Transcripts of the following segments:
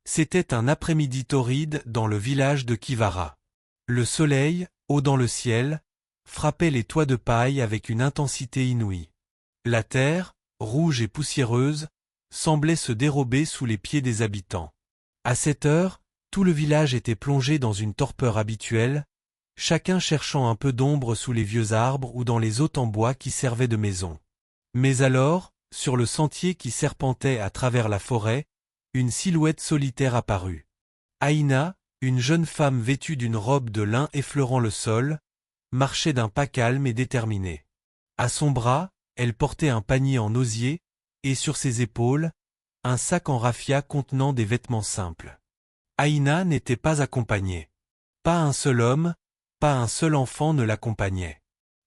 C'était un après-midi torride dans le village de Kivara. Le soleil, haut dans le ciel, frappait les toits de paille avec une intensité inouïe. La terre, rouge et poussiéreuse, semblait se dérober sous les pieds des habitants. À cette heure, tout le village était plongé dans une torpeur habituelle, chacun cherchant un peu d'ombre sous les vieux arbres ou dans les hôtes en bois qui servaient de maison. Mais alors, sur le sentier qui serpentait à travers la forêt, une silhouette solitaire apparut. Aïna, une jeune femme vêtue d'une robe de lin effleurant le sol, marchait d'un pas calme et déterminé. À son bras, elle portait un panier en osier, et sur ses épaules, un sac en raffia contenant des vêtements simples. Aïna n'était pas accompagnée. Pas un seul homme, pas un seul enfant ne l'accompagnait.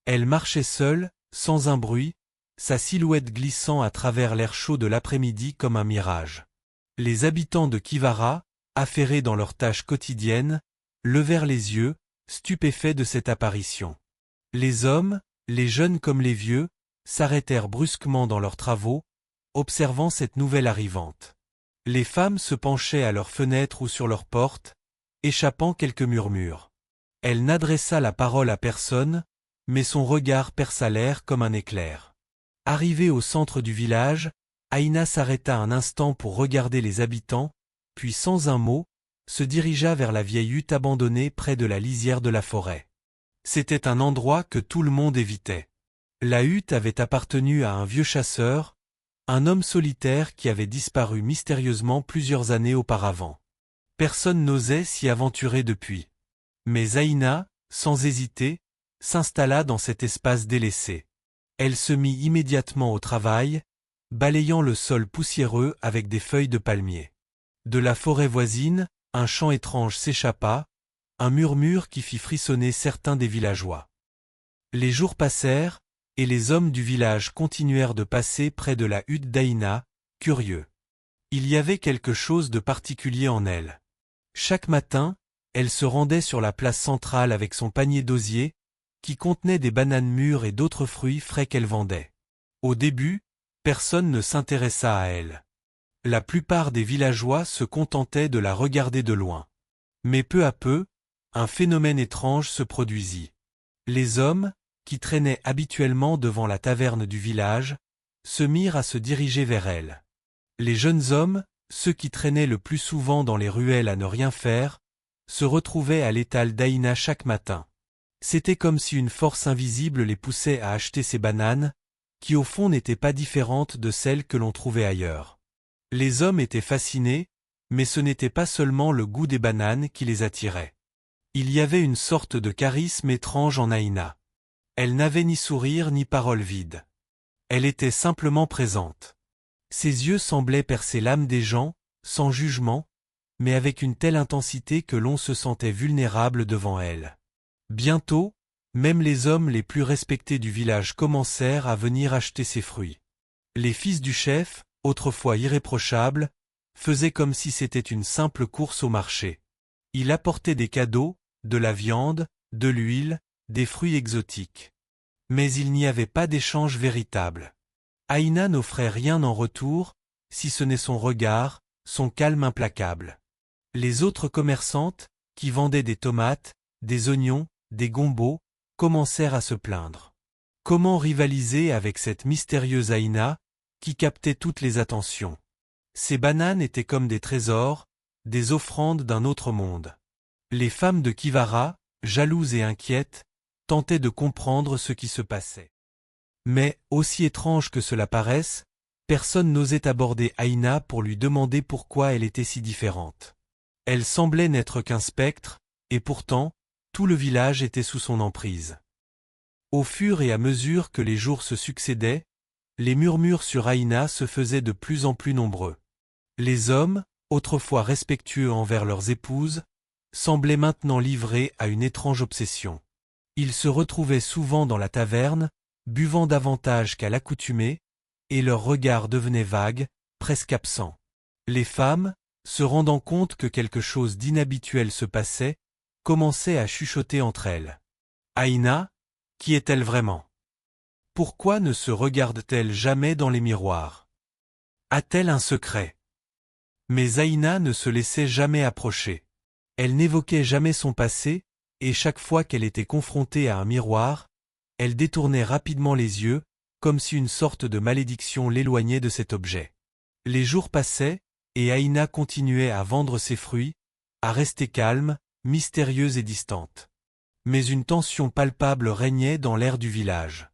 Elle marchait seule, sans un bruit, sa silhouette glissant à travers l'air chaud de l'après-midi comme un mirage. Les habitants de Kivara, affairés dans leurs tâches quotidiennes, levèrent les yeux, stupéfaits de cette apparition. Les hommes, les jeunes comme les vieux, s'arrêtèrent brusquement dans leurs travaux, observant cette nouvelle arrivante. Les femmes se penchaient à leurs fenêtres ou sur leurs portes, échappant quelques murmures. Elle n'adressa la parole à personne, mais son regard perça l'air comme un éclair. Arrivée au centre du village, Aïna s'arrêta un instant pour regarder les habitants, puis sans un mot, se dirigea vers la vieille hutte abandonnée près de la lisière de la forêt. C'était un endroit que tout le monde évitait. La hutte avait appartenu à un vieux chasseur, un homme solitaire qui avait disparu mystérieusement plusieurs années auparavant. Personne n'osait s'y aventurer depuis. Mais Aïna, sans hésiter, s'installa dans cet espace délaissé. Elle se mit immédiatement au travail, balayant le sol poussiéreux avec des feuilles de palmier. De la forêt voisine, un chant étrange s'échappa, un murmure qui fit frissonner certains des villageois. Les jours passèrent, et les hommes du village continuèrent de passer près de la hutte d'Aïna, curieux. Il y avait quelque chose de particulier en elle. Chaque matin, elle se rendait sur la place centrale avec son panier d'osier, qui contenait des bananes mûres et d'autres fruits frais qu'elle vendait. Au début, personne ne s'intéressa à elle. La plupart des villageois se contentaient de la regarder de loin. Mais peu à peu, un phénomène étrange se produisit. Les hommes, qui traînaient habituellement devant la taverne du village, se mirent à se diriger vers elle. Les jeunes hommes, ceux qui traînaient le plus souvent dans les ruelles à ne rien faire, se retrouvaient à l'étal d'Aïna chaque matin. C'était comme si une force invisible les poussait à acheter ces bananes, qui au fond n'étaient pas différentes de celles que l'on trouvait ailleurs. Les hommes étaient fascinés, mais ce n'était pas seulement le goût des bananes qui les attirait. Il y avait une sorte de charisme étrange en Aïna. Elle n'avait ni sourire ni parole vide. Elle était simplement présente. Ses yeux semblaient percer l'âme des gens, sans jugement, mais avec une telle intensité que l'on se sentait vulnérable devant elle. Bientôt, même les hommes les plus respectés du village commencèrent à venir acheter ses fruits. Les fils du chef, autrefois irréprochables, faisaient comme si c'était une simple course au marché. Il apportait des cadeaux, de la viande, de l'huile, des fruits exotiques. Mais il n'y avait pas d'échange véritable. Aïna n'offrait rien en retour, si ce n'est son regard, son calme implacable. Les autres commerçantes, qui vendaient des tomates, des oignons, des gombos, commencèrent à se plaindre. Comment rivaliser avec cette mystérieuse Aïna, qui captait toutes les attentions? Ces bananes étaient comme des trésors, des offrandes d'un autre monde. Les femmes de Kivara, jalouses et inquiètes, tentaient de comprendre ce qui se passait. Mais, aussi étrange que cela paraisse, personne n'osait aborder Aïna pour lui demander pourquoi elle était si différente. Elle semblait n'être qu'un spectre, et pourtant, tout le village était sous son emprise. Au fur et à mesure que les jours se succédaient, les murmures sur Aïna se faisaient de plus en plus nombreux. Les hommes, autrefois respectueux envers leurs épouses, semblaient maintenant livrés à une étrange obsession. Ils se retrouvaient souvent dans la taverne, buvant davantage qu'à l'accoutumée, et leurs regards devenaient vagues, presque absents. Les femmes, se rendant compte que quelque chose d'inhabituel se passait, commençaient à chuchoter entre elles. Aïna, qui est-elle vraiment? Pourquoi ne se regarde-t-elle jamais dans les miroirs? A-t-elle un secret? Mais Aïna ne se laissait jamais approcher. Elle n'évoquait jamais son passé, et chaque fois qu'elle était confrontée à un miroir, elle détournait rapidement les yeux, comme si une sorte de malédiction l'éloignait de cet objet. Les jours passaient, et Aïna continuait à vendre ses fruits, à rester calme, mystérieuse et distante. Mais une tension palpable régnait dans l'air du village.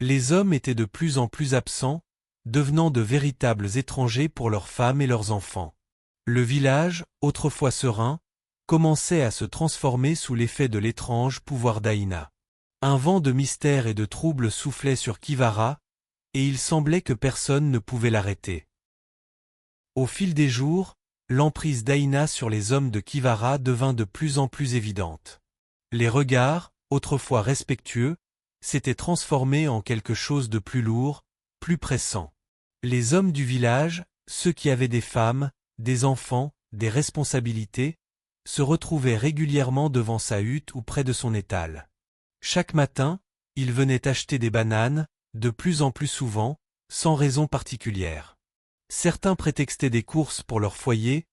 Les hommes étaient de plus en plus absents, devenant de véritables étrangers pour leurs femmes et leurs enfants. Le village, autrefois serein, commençait à se transformer sous l'effet de l'étrange pouvoir d'Aïna. Un vent de mystère et de trouble soufflait sur Kivara, et il semblait que personne ne pouvait l'arrêter. Au fil des jours, l'emprise d'Aïna sur les hommes de Kivara devint de plus en plus évidente. Les regards, autrefois respectueux, s'étaient transformés en quelque chose de plus lourd, plus pressant. Les hommes du village, ceux qui avaient des femmes, des enfants, des responsabilités, se retrouvaient régulièrement devant sa hutte ou près de son étal. Chaque matin, ils venaient acheter des bananes, de plus en plus souvent, sans raison particulière. Certains prétextaient des courses pour leur foyer,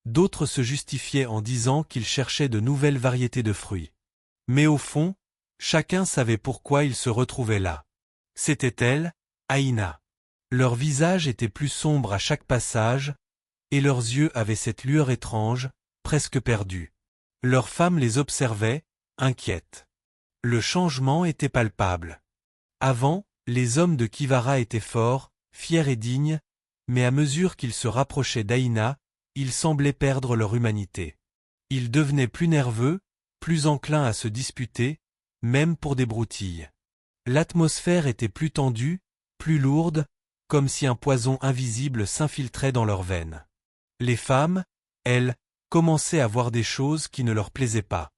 d'autres se justifiaient en disant qu'ils cherchaient de nouvelles variétés de fruits. Mais au fond, chacun savait pourquoi ils se retrouvaient là. C'était elle, Aïna. Leurs visages étaient plus sombres à chaque passage, et leurs yeux avaient cette lueur étrange, presque perdue. Leurs femmes les observaient, inquiètes. Le changement était palpable. Avant, les hommes de Kivara étaient forts, fiers et dignes, mais à mesure qu'ils se rapprochaient d'Aïna, ils semblaient perdre leur humanité. Ils devenaient plus nerveux, plus enclins à se disputer, même pour des broutilles. L'atmosphère était plus tendue, plus lourde, comme si un poison invisible s'infiltrait dans leurs veines. Les femmes, elles, commençaient à voir des choses qui ne leur plaisaient pas.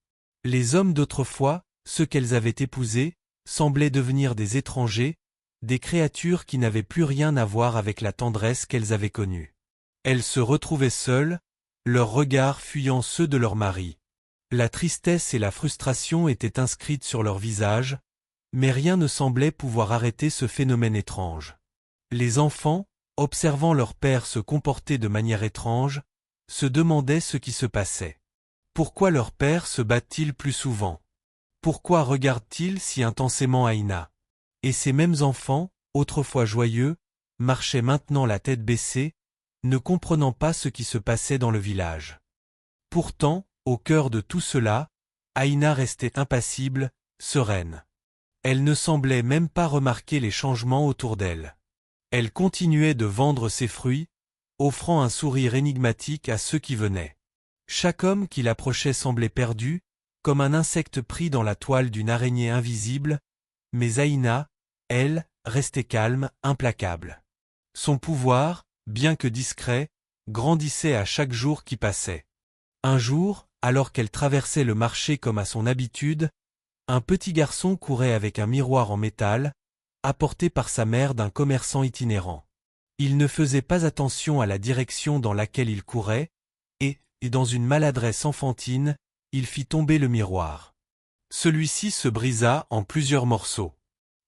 Les hommes d'autrefois, ceux qu'elles avaient épousés, semblaient devenir des étrangers, des créatures qui n'avaient plus rien à voir avec la tendresse qu'elles avaient connue. Elles se retrouvaient seules, leurs regards fuyant ceux de leurs maris. La tristesse et la frustration étaient inscrites sur leurs visages, mais rien ne semblait pouvoir arrêter ce phénomène étrange. Les enfants, observant leur père se comporter de manière étrange, se demandaient ce qui se passait. Pourquoi leur père se bat-il plus souvent? Pourquoi regarde-t-il si intensément Aïna? Et ces mêmes enfants, autrefois joyeux, marchaient maintenant la tête baissée, ne comprenant pas ce qui se passait dans le village. Pourtant, au cœur de tout cela, Aïna restait impassible, sereine. Elle ne semblait même pas remarquer les changements autour d'elle. Elle continuait de vendre ses fruits, offrant un sourire énigmatique à ceux qui venaient. Chaque homme qui l'approchait semblait perdu, comme un insecte pris dans la toile d'une araignée invisible, mais Aïna, elle, restait calme, implacable. Son pouvoir, bien que discret, grandissait à chaque jour qui passait. Un jour, alors qu'elle traversait le marché comme à son habitude, un petit garçon courait avec un miroir en métal, apporté par sa mère d'un commerçant itinérant. Il ne faisait pas attention à la direction dans laquelle il courait, et dans une maladresse enfantine, il fit tomber le miroir. Celui-ci se brisa en plusieurs morceaux.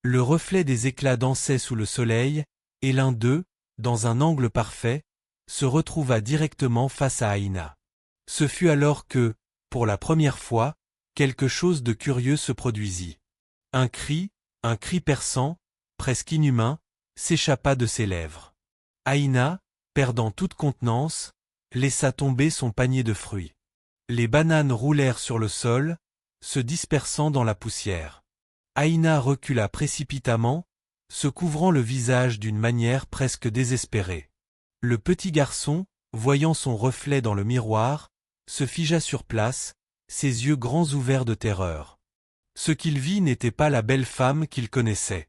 Le reflet des éclats dansait sous le soleil, et l'un d'eux, dans un angle parfait, se retrouva directement face à Aïna. Ce fut alors que, pour la première fois, quelque chose de curieux se produisit. Un cri perçant, presque inhumain, s'échappa de ses lèvres. Aïna, perdant toute contenance, laissa tomber son panier de fruits. Les bananes roulèrent sur le sol, se dispersant dans la poussière. Aïna recula précipitamment, se couvrant le visage d'une manière presque désespérée. Le petit garçon, voyant son reflet dans le miroir, se figea sur place, ses yeux grands ouverts de terreur. Ce qu'il vit n'était pas la belle femme qu'il connaissait.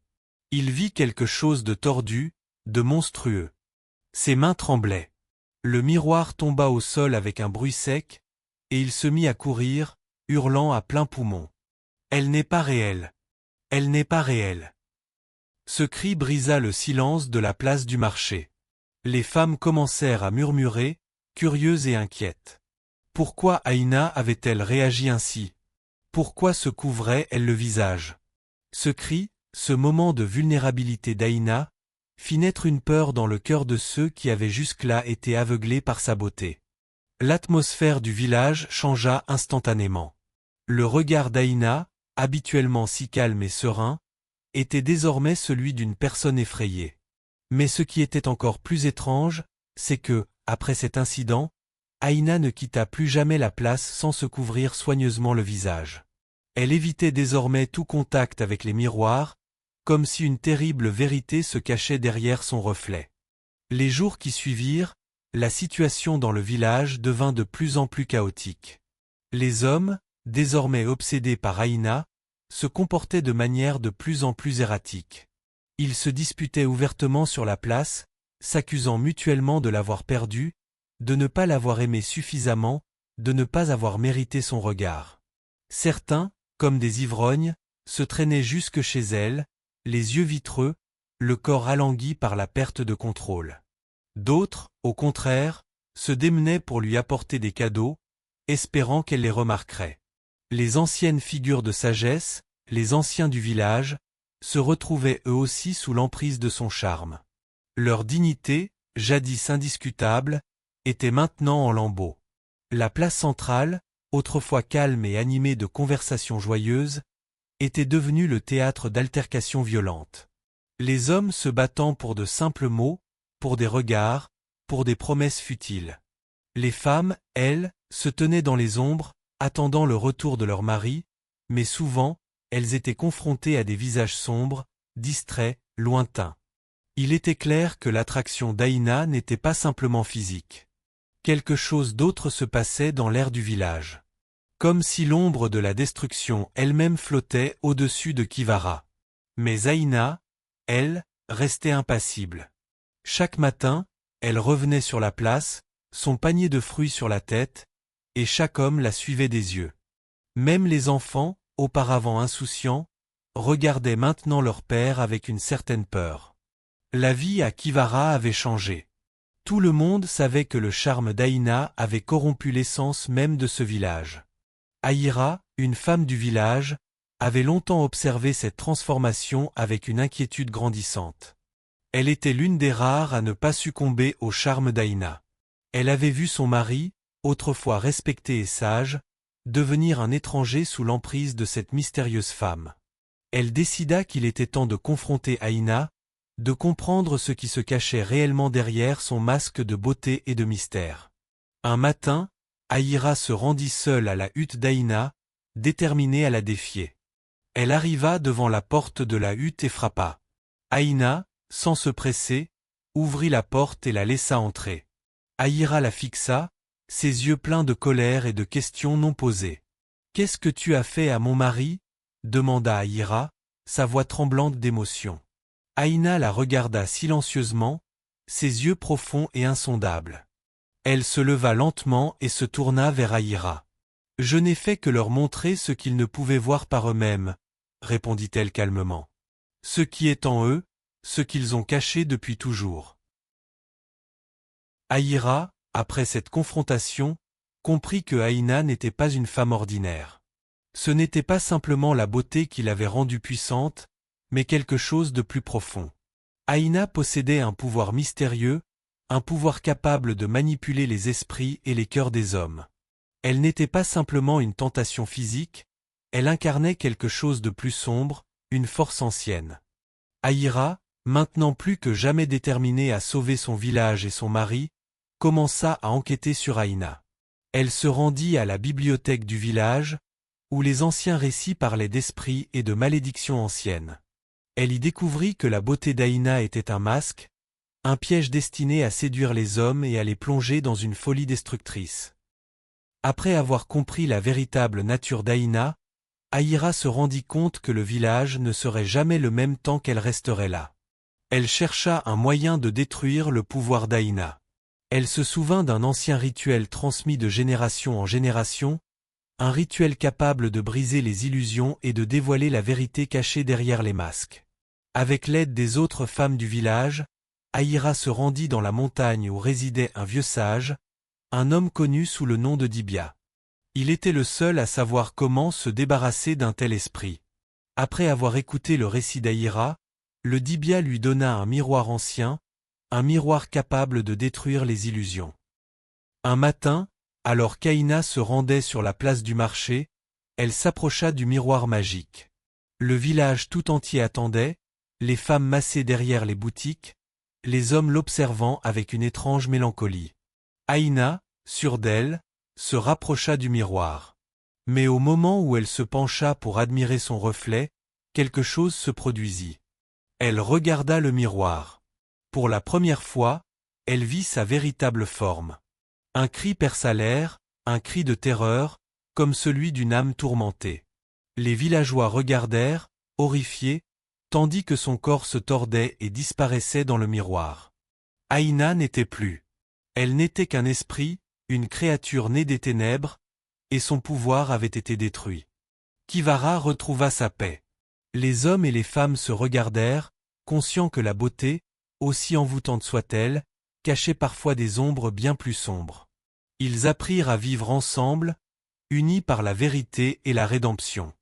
Il vit quelque chose de tordu, de monstrueux. Ses mains tremblaient. Le miroir tomba au sol avec un bruit sec, et il se mit à courir, hurlant à plein poumon. « Elle n'est pas réelle. Elle n'est pas réelle. » Ce cri brisa le silence de la place du marché. Les femmes commencèrent à murmurer, curieuses et inquiètes. Pourquoi Aïna avait-elle réagi ainsi? Pourquoi se couvrait-elle le visage? Ce cri, ce moment de vulnérabilité d'Aïna, fit naître une peur dans le cœur de ceux qui avaient jusque-là été aveuglés par sa beauté. L'atmosphère du village changea instantanément. Le regard d'Aïna, habituellement si calme et serein, était désormais celui d'une personne effrayée. Mais ce qui était encore plus étrange, c'est que, après cet incident, Aïna ne quitta plus jamais la place sans se couvrir soigneusement le visage. Elle évitait désormais tout contact avec les miroirs, comme si une terrible vérité se cachait derrière son reflet. Les jours qui suivirent, la situation dans le village devint de plus en plus chaotique. Les hommes, désormais obsédés par Aïna, se comportaient de manière de plus en plus erratique. Ils se disputaient ouvertement sur la place, s'accusant mutuellement de l'avoir perdue, de ne pas l'avoir aimée suffisamment, de ne pas avoir mérité son regard. Certains, comme des ivrognes, se traînaient jusque chez elle, les yeux vitreux, le corps alangui par la perte de contrôle. D'autres, au contraire, se démenaient pour lui apporter des cadeaux, espérant qu'elle les remarquerait. Les anciennes figures de sagesse, les anciens du village, se retrouvaient eux aussi sous l'emprise de son charme. Leur dignité, jadis indiscutable, était maintenant en lambeaux. La place centrale, autrefois calme et animée de conversations joyeuses, était devenue le théâtre d'altercations violentes. Les hommes se battant pour de simples mots, pour des regards, pour des promesses futiles. Les femmes, elles, se tenaient dans les ombres, attendant le retour de leur mari, mais souvent, elles étaient confrontées à des visages sombres, distraits, lointains. Il était clair que l'attraction d'Aïna n'était pas simplement physique. Quelque chose d'autre se passait dans l'air du village. Comme si l'ombre de la destruction elle-même flottait au-dessus de Kivara. Mais Aïna, elle, restait impassible. Chaque matin, elle revenait sur la place, son panier de fruits sur la tête, et chaque homme la suivait des yeux. Même les enfants, auparavant insouciants, regardaient maintenant leur père avec une certaine peur. La vie à Kivara avait changé. Tout le monde savait que le charme d'Aïna avait corrompu l'essence même de ce village. Aïra, une femme du village, avait longtemps observé cette transformation avec une inquiétude grandissante. Elle était l'une des rares à ne pas succomber au charme d'Aïna. Elle avait vu son mari, autrefois respecté et sage, devenir un étranger sous l'emprise de cette mystérieuse femme. Elle décida qu'il était temps de confronter Aïna, de comprendre ce qui se cachait réellement derrière son masque de beauté et de mystère. Un matin, Aïra se rendit seule à la hutte d'Aïna, déterminée à la défier. Elle arriva devant la porte de la hutte et frappa. Aïna, sans se presser, ouvrit la porte et la laissa entrer. Aïra la fixa, ses yeux pleins de colère et de questions non posées. « Qu'est-ce que tu as fait à mon mari » demanda Aïra, sa voix tremblante d'émotion. Aïna la regarda silencieusement, ses yeux profonds et insondables. Elle se leva lentement et se tourna vers Aïra. « Je n'ai fait que leur montrer ce qu'ils ne pouvaient voir par eux-mêmes, » répondit-elle calmement. « Ce qui est en eux, ce qu'ils ont caché depuis toujours. » Aïra, après cette confrontation, comprit que Aïna n'était pas une femme ordinaire. Ce n'était pas simplement la beauté qui l'avait rendue puissante, mais quelque chose de plus profond. Aïna possédait un pouvoir mystérieux, un pouvoir capable de manipuler les esprits et les cœurs des hommes. Elle n'était pas simplement une tentation physique, elle incarnait quelque chose de plus sombre, une force ancienne. Aïra, maintenant plus que jamais déterminée à sauver son village et son mari, commença à enquêter sur Aïna. Elle se rendit à la bibliothèque du village, où les anciens récits parlaient d'esprits et de malédictions anciennes. Elle y découvrit que la beauté d'Aïna était un masque, un piège destiné à séduire les hommes et à les plonger dans une folie destructrice. Après avoir compris la véritable nature d'Aïna, Aïra se rendit compte que le village ne serait jamais le même tant qu'elle resterait là. Elle chercha un moyen de détruire le pouvoir d'Aïna. Elle se souvint d'un ancien rituel transmis de génération en génération, un rituel capable de briser les illusions et de dévoiler la vérité cachée derrière les masques. Avec l'aide des autres femmes du village, Aïra se rendit dans la montagne où résidait un vieux sage, un homme connu sous le nom de Dibia. Il était le seul à savoir comment se débarrasser d'un tel esprit. Après avoir écouté le récit d'Aïra, Le Dibia lui donna un miroir ancien, un miroir capable de détruire les illusions. Un matin, alors qu'Aïna se rendait sur la place du marché, elle s'approcha du miroir magique. Le village tout entier attendait, les femmes massées derrière les boutiques, les hommes l'observant avec une étrange mélancolie. Aïna, sûre d'elle, se rapprocha du miroir. Mais au moment où elle se pencha pour admirer son reflet, quelque chose se produisit. Elle regarda le miroir. Pour la première fois, elle vit sa véritable forme. Un cri perça l'air, un cri de terreur, comme celui d'une âme tourmentée. Les villageois regardèrent, horrifiés, tandis que son corps se tordait et disparaissait dans le miroir. Aïna n'était plus. Elle n'était qu'un esprit, une créature née des ténèbres, et son pouvoir avait été détruit. Kivara retrouva sa paix. Les hommes et les femmes se regardèrent, conscients que la beauté, aussi envoûtante soit-elle, cachait parfois des ombres bien plus sombres. Ils apprirent à vivre ensemble, unis par la vérité et la rédemption.